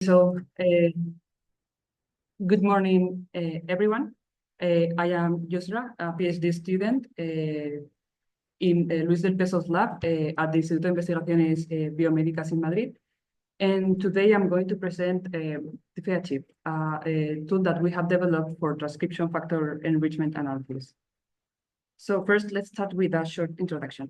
Good morning, everyone. I am Yosra, a PhD student in Luis del Peso's lab at the Instituto de Investigaciones Biomédicas in Madrid. And today I'm going to present TFEA.ChIP, a tool that we have developed for transcription factor enrichment analysis. So first, let's start with a short introduction.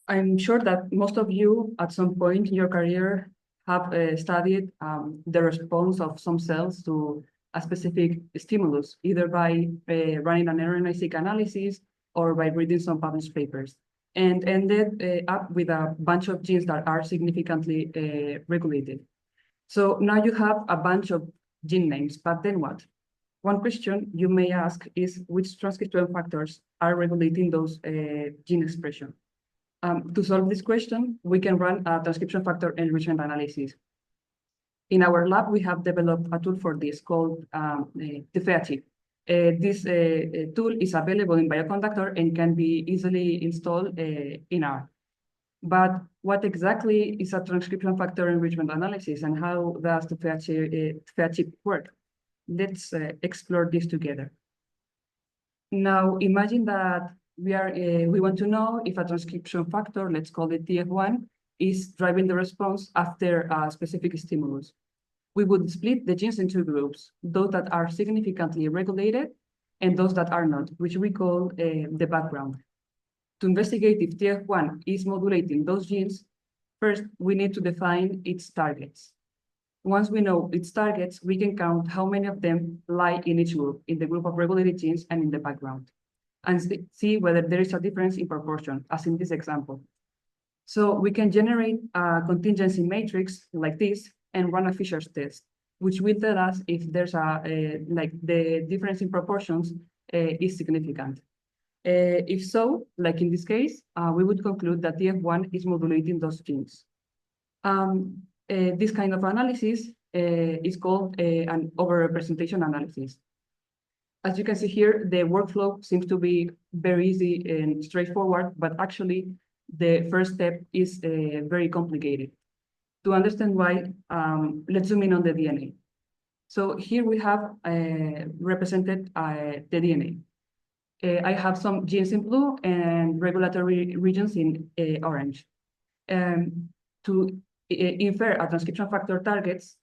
I'm sure that most of you at some point in your career have studied the response of some cells to a specific stimulus, either by running an RNA-seq analysis or by reading some published papers, and ended up with a bunch of genes that are significantly regulated. So now you have a bunch of gene names, but then what? One question you may ask is which transcription factors are regulating those gene expression? To solve this question, we can run a transcription factor enrichment analysis. In our lab, we have developed a tool for this called TFEA.ChIP. This tool is available in Bioconductor and can be easily installed in R. But what exactly is a transcription factor enrichment analysis, and how does TFEA.ChIP work? Let's explore this together. Now, imagine that we want to know if a transcription factor, let's call it TF1, is driving the response after a specific stimulus. We would split the genes into groups, those that are significantly regulated and those that are not, which we call the background. To investigate if TF1 is modulating those genes, first we need to define its targets. Once we know its targets, we can count how many of them lie in each group, in the group of regulated genes and in the background, and see whether there is a difference in proportion, as in this example. So we can generate a contingency matrix like this and run a Fisher's test, which will tell us if there's like the difference in proportions is significant. If so, like in this case, we would conclude that TF1 is modulating those genes. This kind of analysis is called an overrepresentation analysis. As you can see here, the workflow seems to be very easy and straightforward, but actually the first step is very complicated. To understand why, let's zoom in on the DNA. So here we have represented the DNA. I have some genes in blue and regulatory regions in orange. To infer a transcription factor targets,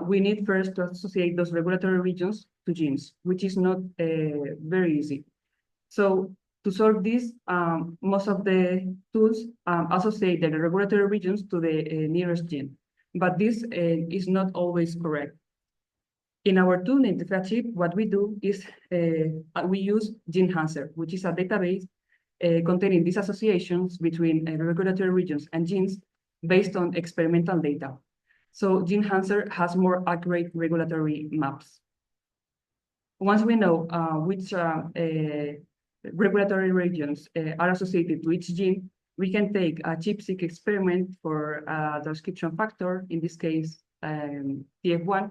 we need first to associate those regulatory regions to genes, which is not very easy. So to solve this, most of the tools associate the regulatory regions to the nearest gene, but this is not always correct. In our tool in TFEA.ChIP, what we do is we use GeneHancer, which is a database containing these associations between regulatory regions and genes based on experimental data. So GeneHancer has more accurate regulatory maps. Once we know which regulatory regions are associated to each gene, we can take a ChIP-seq experiment for a transcription factor, in this case TF1,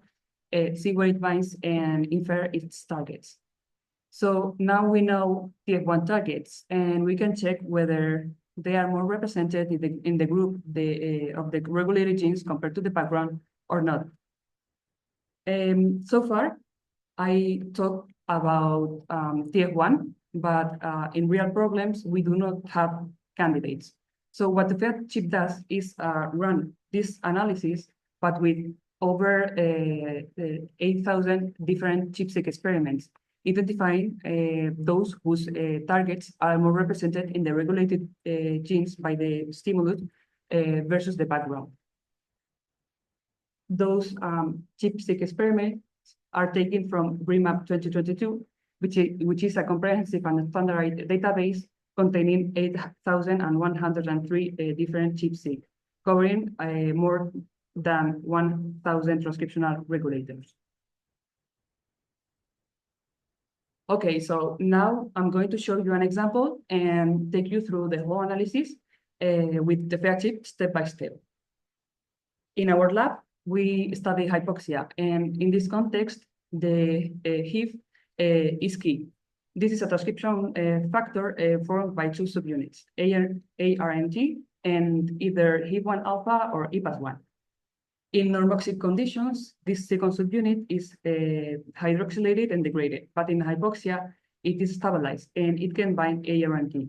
see where it binds and infer its targets. So now we know TF1 targets, and we can check whether they are more represented in the group of the regulated genes compared to the background or not. So far, I talked about TF1, but in real problems, we do not have candidates. So what the TFEA.ChIP does is run this analysis, but with over 8,000 different ChIP-seq experiments, identifying those whose targets are more represented in the regulated genes by the stimulus versus the background. Those ChIP-seq experiments are taken from GREEMAP 2022, which is a comprehensive and standardized database containing 8,103 different ChIP-seq, covering more than 1,000 transcriptional regulators. Okay, so now I'm going to show you an example and take you through the whole analysis with the TFEA.ChIP step by step. In our lab, we study hypoxia, and in this context, the HIF is key. This is a transcription factor formed by two subunits, ARNT and either HIP1 alpha or IPAS1. In normoxic conditions, this second subunit is hydroxylated and degraded, but in hypoxia, it is stabilized and it can bind AR and T.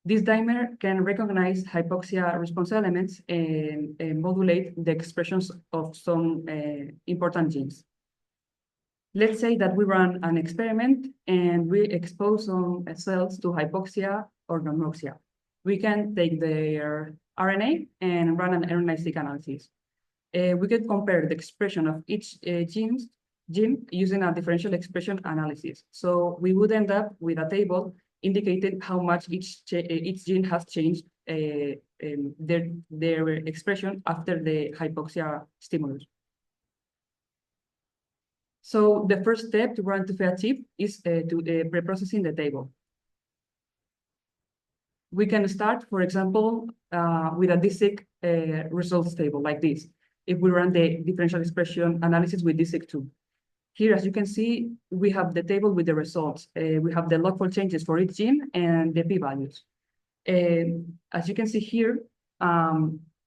This dimer can recognize hypoxia response elements and modulate the expressions of some important genes. Let's say that we run an experiment and we expose some cells to hypoxia or normoxia. We can take their RNA and run an RNA-seq analysis. We can compare the expression of each gene using a differential expression analysis. So we would end up with a table indicating how much each gene has changed their expression after the hypoxia stimulus. So the first step to run TFEA.ChIP is preprocessing the table. We can start, for example, with a DSIC results table like this, if we run the differential expression analysis with DSIC2. Here, as you can see, we have the table with the results. We have the log4 changes for each gene and the p-values. As you can see here,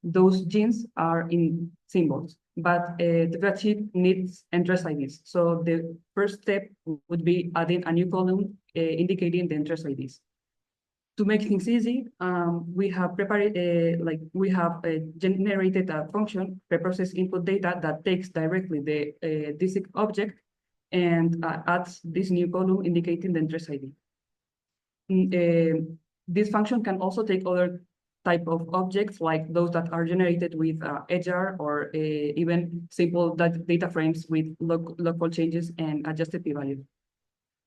those genes are in symbols, but the TFEA.ChIP needs interest IDs. So the first step would be adding a new column indicating the interest IDs. To make things easy, we have prepared, generated a function, preprocess input data, that takes directly the DSIC object and adds this new column indicating the interest ID. This function can also take other type of objects, like those that are generated with HR or even simple data frames with log4 changes and adjusted p-value.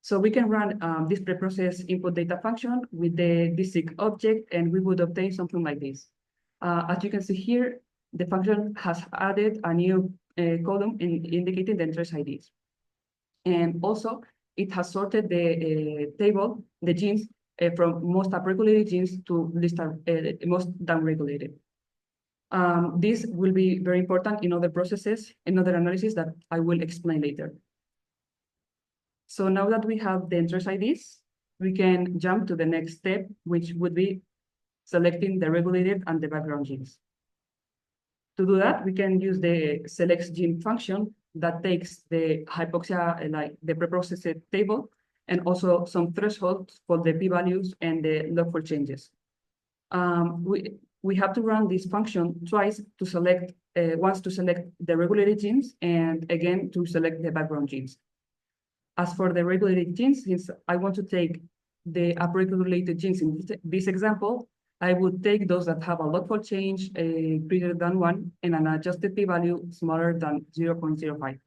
So we can run this preprocess input data function with the DSIC object, and we would obtain something like this. As you can see here, the function has added a new column indicating the interest IDs. And also, it has sorted the table, the genes, from most upregulated genes to least most downregulated. This will be very important in other processes, in other analysis that I will explain later. So now that we have the interest IDs, we can jump to the next step, which would be selecting the regulated and the background genes. To do that, we can use the select gene function that takes the hypoxia, like the preprocessed table, and also some thresholds for the p-values and the log4 changes. We have to run this function twice to select, once to select the regulated genes, and again to select the background genes. As for the regulated genes, since I want to take the upregulated genes in this example, I would take those that have a log4 change greater than 1 and an adjusted p-value smaller than 0.05.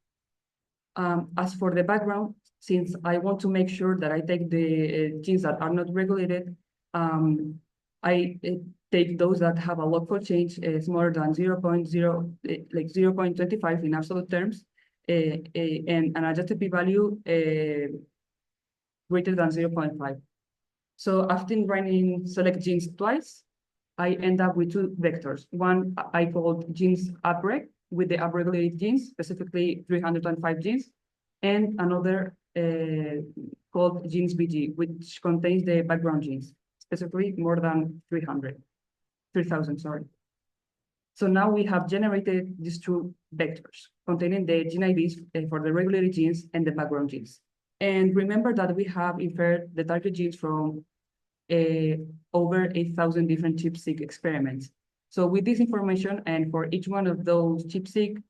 As for the background, since I want to make sure that I take the genes that are not regulated, I take those that have a log4 change smaller than 0.25 in absolute terms, and an adjusted p-value greater than 0.5. So after running select genes twice, I end up with two vectors. One I called genes upreg with the upregulated genes, specifically 305 genes, and another called genes BG, which contains the background genes, specifically more than 3,000, sorry. So now we have generated these two vectors containing the gene IDs for the regulated genes and the background genes. And remember that we have inferred the target genes from over 8,000 different ChIP-seq experiments. So with this information, and for each one of those ChIP-seq,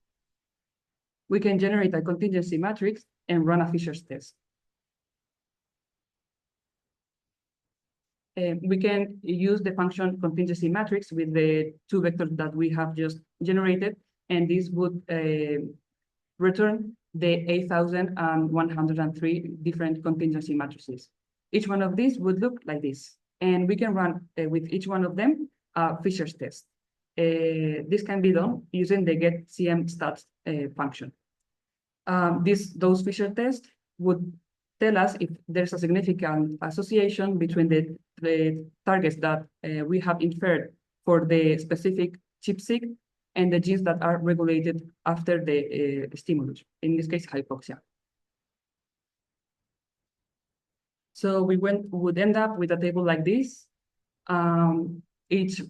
we can generate a contingency matrix and run a Fisher's test. We can use the function contingency matrix with the two vectors that we have just generated, and this would return the 8,103 different contingency matrices. Each one of these would look like this, and we can run with each one of them a Fisher's test. This can be done using the getCMstats function. Those Fisher tests would tell us if there's a significant association between the targets that we have inferred for the specific ChIP-seq and the genes that are regulated after the stimulus, in this case, hypoxia. So we would end up with a table like this. Each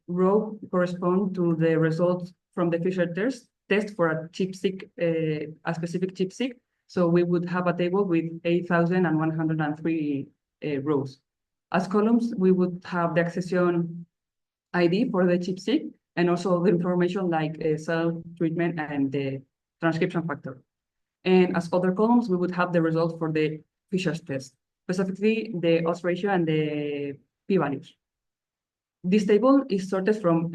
row corresponds to the results from the Fisher test for a ChIP-seq, a specific ChIP-seq. So we would have a table with 8,103 rows. As columns, we would have the accession ID for the ChIP-seq and also the information like cell treatment and the transcription factor. And as other columns, we would have the results for the Fisher's test, specifically the odds ratio and the p-values. This table is sorted from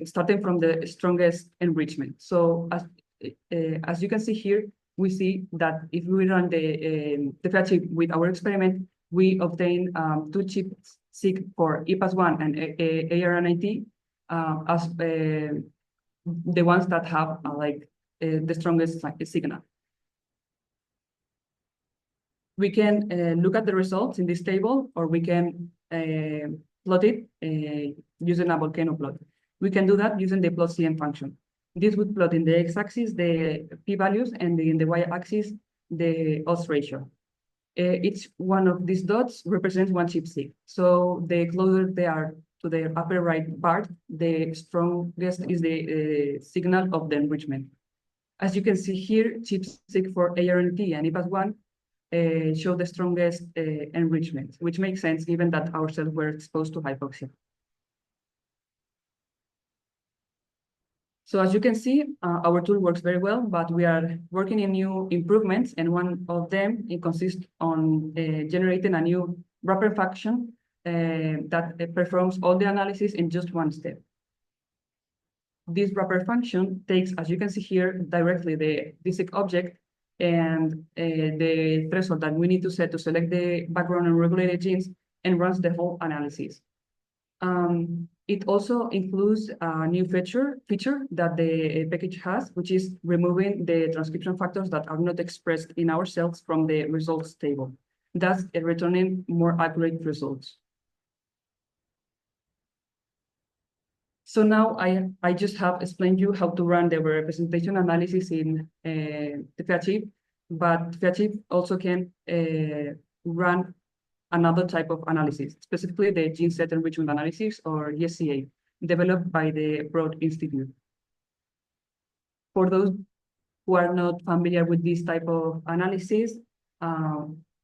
starting from the strongest enrichment. So as you can see here, we see that if we run the TFEA.ChIP with our experiment, we obtain two ChIP-seq for EPAS1 and ARNIT as the ones that have the strongest signal. We can look at the results in this table, or we can plot it using a volcano plot. We can do that using the plot CN function. This would plot in the x-axis the p-values and in the y-axis the odds ratio. Each one of these dots represents one ChIP-seq. So the closer they are to the upper right part, the strongest is the signal of the enrichment. As you can see here, ChIP-seq for ARNT and EPAS1 show the strongest enrichment, which makes sense given that our cells were exposed to hypoxia. So as you can see, our tool works very well, but we are working in new improvements, and one of them consists on generating a new wrapper function that performs all the analysis in just one step. This wrapper function takes, as you can see here, directly the DSEQ object and the threshold that we need to set to select the background and regulated genes, and runs the whole analysis. It also includes a new feature that the package has, which is removing the transcription factors that are not expressed in our cells from the results table, thus returning more accurate results. So now I just have explained you how to run the representation analysis in TFEA.ChIP, but TFEA.ChIP also can run another type of analysis, specifically the gene set enrichment analysis, or GSCA, developed by the Broad Institute. For those who are not familiar with this type of analysis,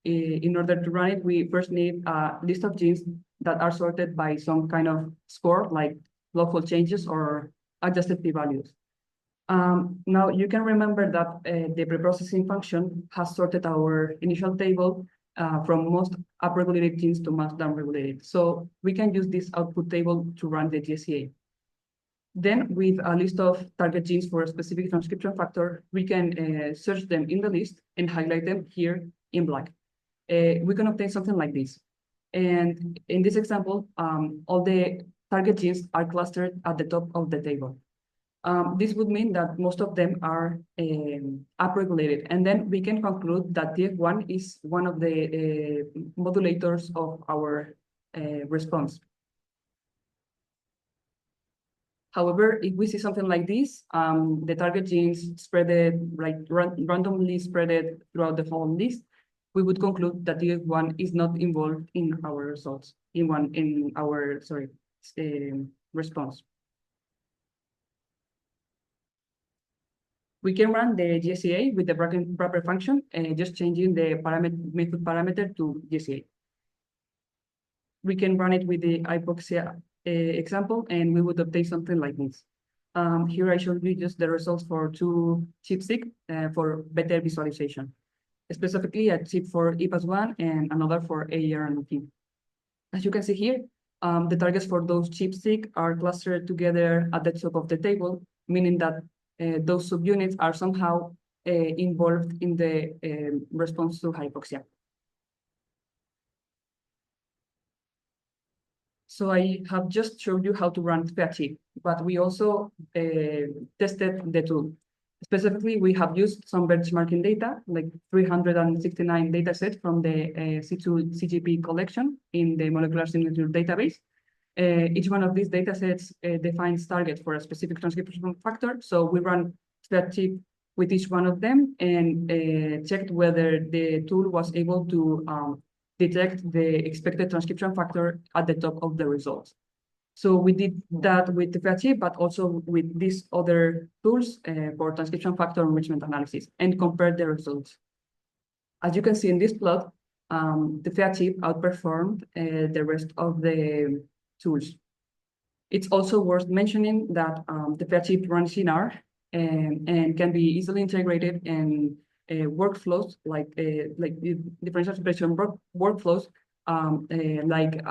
in order to run it, we first need a list of genes that are sorted by some kind of score, like log changes or adjusted p-values. Now you can remember that the preprocessing function has sorted our initial table from most upregulated genes to most downregulated. So we can use this output table to run the GSCA. Then with a list of target genes for a specific transcription factor, we can search them in the list and highlight them here in black. We can obtain something like this. And in this example, all the target genes are clustered at the top of the table. This would mean that most of them are upregulated, and then we can conclude that TF1 is one of the modulators of our response. However, if we see something like this, the target genes randomly spread throughout the whole list, we would conclude that TF1 is not involved in our results, in our response. We can run the GSCA with the wrapper function, just changing the method parameter to GSCA. We can run it with the hypoxia example, and we would obtain something like this. Here I showed you just the results for two ChIP-seq for better visualization, specifically a ChIP for EPAS1 and another for ARNT. As you can see here, the targets for those ChIP-seq are clustered together at the top of the table, meaning that those subunits are somehow involved in the response to hypoxia. So I have just showed you how to run TFEA.ChIP, but we also tested the tool. Specifically, we have used some benchmarking data, like 369 data sets from the C2CGP collection in the molecular signature database. Each one of these data sets defines targets for a specific transcription factor. So we run TFEA.ChIP with each one of them and checked whether the tool was able to detect the expected transcription factor at the top of the results. So we did that with TFEA.ChIP, but also with these other tools for transcription factor enrichment analysis and compared the results. As you can see in this plot, TFEA.ChIP outperformed the rest of the tools. It's also worth mentioning that TFEA.ChIP runs in R and can be easily integrated in workflows like differential expression workflows like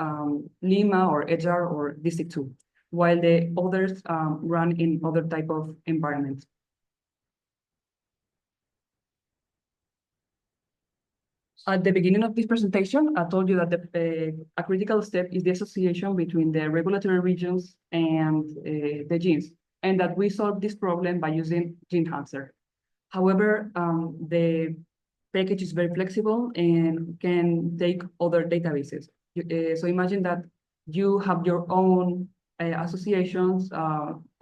Lima or HR or DISTIC2, while the others run in other type of environments. At the beginning of this presentation, I told you that a critical step is the association between the regulatory regions and the genes, and that we solve this problem by using GeneHancer. However, the package is very flexible and can take other databases. So imagine that you have your own associations,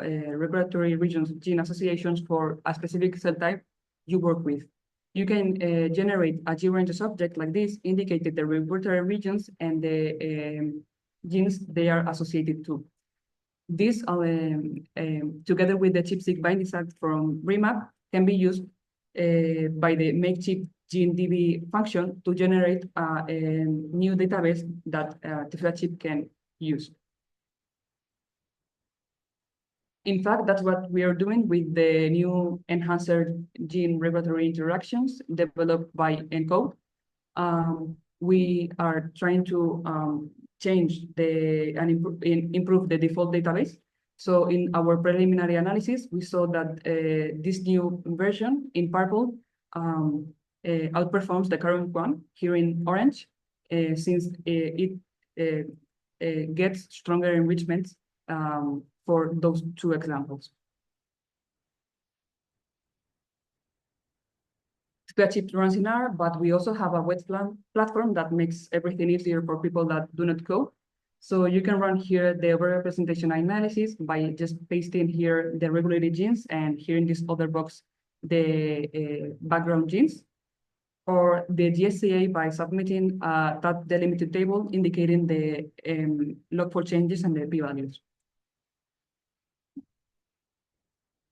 regulatory regions, gene associations for a specific cell type you work with. You can generate a G-ranges object like this, indicating the regulatory regions and the genes they are associated to. This, together with the ChIP-seq binding site from REMAP, can be used by the make-ChIP GeneDB function to generate a new database that TFEA.ChIP can use. In fact, that's what we are doing with the new enhancer gene regulatory interactions developed by ENCODE. We are trying to change and improve the default database. So in our preliminary analysis, we saw that this new version in purple outperforms the current one here in orange, since it gets stronger enrichments for those two examples. TFEA.ChIP runs in R, but we also have a web platform that makes everything easier for people that do not code. So you can run here the overrepresentation analysis by just pasting here the regulated genes and here in this other box the background genes, or the GSCA by submitting that delimited table indicating the log4 changes and the p-values.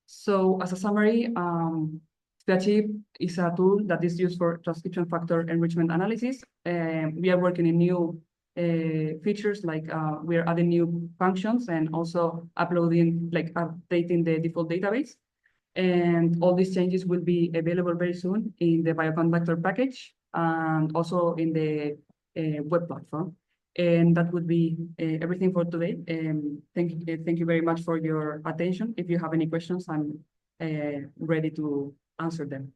So as a summary, TFEA.ChIP is a tool that is used for transcription factor enrichment analysis. We are working in new features, like we are adding new functions and also updating the default database. And all these changes will be available very soon in the bioconductor package and also in the web platform. And that would be everything for today. Thank you very much for your attention. If you have any questions, I'm ready to answer them.